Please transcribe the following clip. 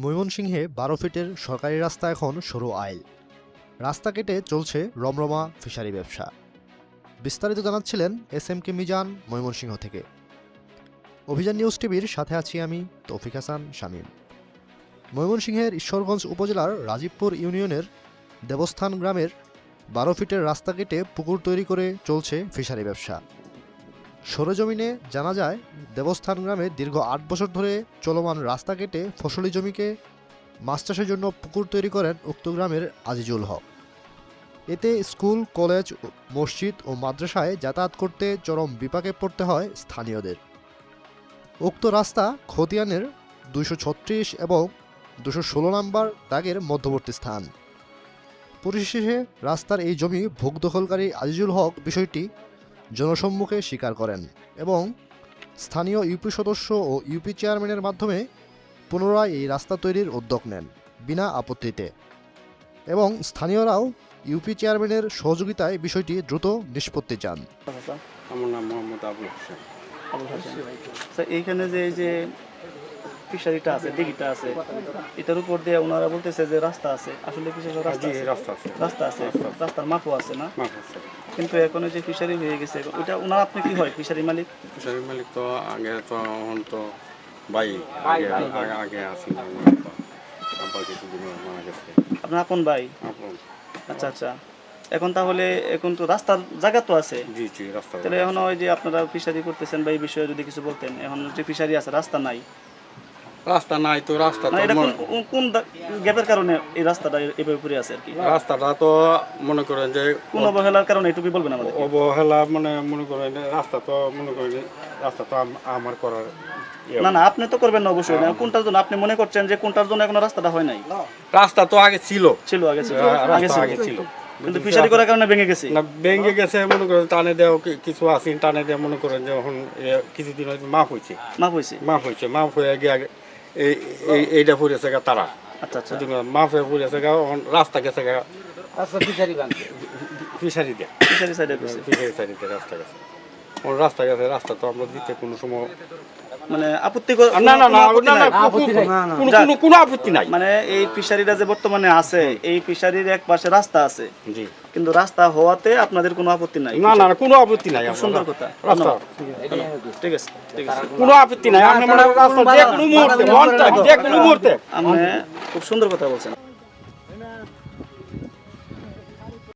ময়মনসিংহে ১২ ফিটের সরকারি রাস্তা এখন সরু আইল। রাস্তা কেটে চলছে রমরমা ফিশারি ব্যবসা। বিস্তারিত জানাচ্ছিলেন SMK মিজান ময়মনসিংহ থেকে। অভিযান নিউজ টিভির সাথে আছি আমি তৌফিক হাসান শামীম। ময়মনসিংহের ঈশ্বরগঞ্জ উপজেলার রাজীবপুর ইউনিয়নের দেবস্থান গ্রামের ১২ ফিটের রাস্তা কেটে পুকুর তৈরি করে চলছে ফিশারি ব্যবসা। সরেজমিনে জানা যায়, দেবস্থান গ্রামে দীর্ঘ ৮ বছর ধরে চলমান রাস্তা কেটে ফসলি জমিকে মাছ চাষের জন্য পুকুর তৈরি করেন উক্ত গ্রামের আজিজুল হক। এতে স্কুল, কলেজ, মসজিদ ও মাদ্রাসায় যাতায়াত করতে চরম বিপাকে পড়তে হয় স্থানীয়দের। উক্ত রাস্তা খতিয়ানের ২৩৬ এবং ২১৬ নম্বর দাগের মধ্যবর্তী স্থান। পরিশেষে রাস্তার এই জমি ভোগ দখলকারী আজিজুল হক বিষয়টি জনসম্মুখে স্বীকার করেন এবং স্থানীয় ইউপি সদস্য ও ইউপি চেয়ারম্যানের মাধ্যমে পুনরায় এই রাস্তা তৈরির উদ্যোগ নেন বিনা আপত্তিতে, এবং স্থানীয়রাও ইউপি চেয়ারম্যানের সহযোগিতায় বিষয়টি দ্রুত নিষ্পত্তি চান। আমার নাম মোহাম্মদ আবুল হোসেন। এইখানে যে এই যে ফিশারিটা আছে, দিঘিটা আছে, এটার উপর দিয়ে ওনারা বলতেছে যে রাস্তা আছে। আসলে কি রাস্তা আছে? রাস্তার মাপও আছে না? কিন্তু এখন যে ফিশারি হয়ে গেছে, ওটা ওনার আপনি কি হয় ফিশারি মালিক? ফিশারি মালিক তো আগে তো এখন তো ভাই আগে আছি, কিছুদিন মারা গেছে। আপনার আপন ভাই? আচ্ছা আচ্ছা। এখন তাহলে এখন তো রাস্তার জায়গা তো আছে। জি জি, রাস্তা। তাহলে এখন ওই যে আপনারা ফিশারি করতেছেন বা এই বিষয়ে যদি কিছু বলতেন। এখন যে ফিশারি আছে, রাস্তা নাই তো রাস্তা তো এটা কোন গ্যাপের কারণে এই রাস্তাটা এভাবে পড়ে আছে আর কি? রাস্তাটা তো মনে করেন যে কোন অবহেলার কারণে, এটুকুই বলবেন আমাদের। অবহেলা মানে মনে করেন রাস্তা তো মনে করেন রাস্তা তো আমার করার না, আপনি তো করবেন না অবশ্যই। কোনটার জন্য আপনি মনে করছেন যে কোনটার জন্য এখনো রাস্তাটা হয় নাই? রাস্তা তো আগে ছিল আগে ছিল কিন্তু ফিশারি করার কারণে ভেঙে গেছে। না, ভেঙে গেছে মনে করেন টানে দেওয়া কিছু আছে, টানে দেওয়া মনে করেন যে এখন কিছুদিন হয়তো মাফ হয়েছে মাফ হয়ে গিয়ে এইটা পড়েছে গা তারা। আচ্ছা আচ্ছা। মাফ হয়ে পড়েছে গা, রাস্তা গেছে গা ফিশারি সাইডে রাস্তা গেছে। রাস্তা তো আমরা দিতে কোনো সময় মানে আপত্তি কোনো আপত্তি নাই। মানে এই ফিশারিটা যে বর্তমানে আছে, এই ফিশারির এক পাশে রাস্তা আছে, জি, কিন্তু রাস্তা হওয়াতে আপনাদের কোনো আপত্তি নাই? না, কোনো আপত্তি নাই। সুন্দর কথা। ঠিক আছে, কোনো আপত্তি নাই। আপনি খুব সুন্দর কথা বলছেন।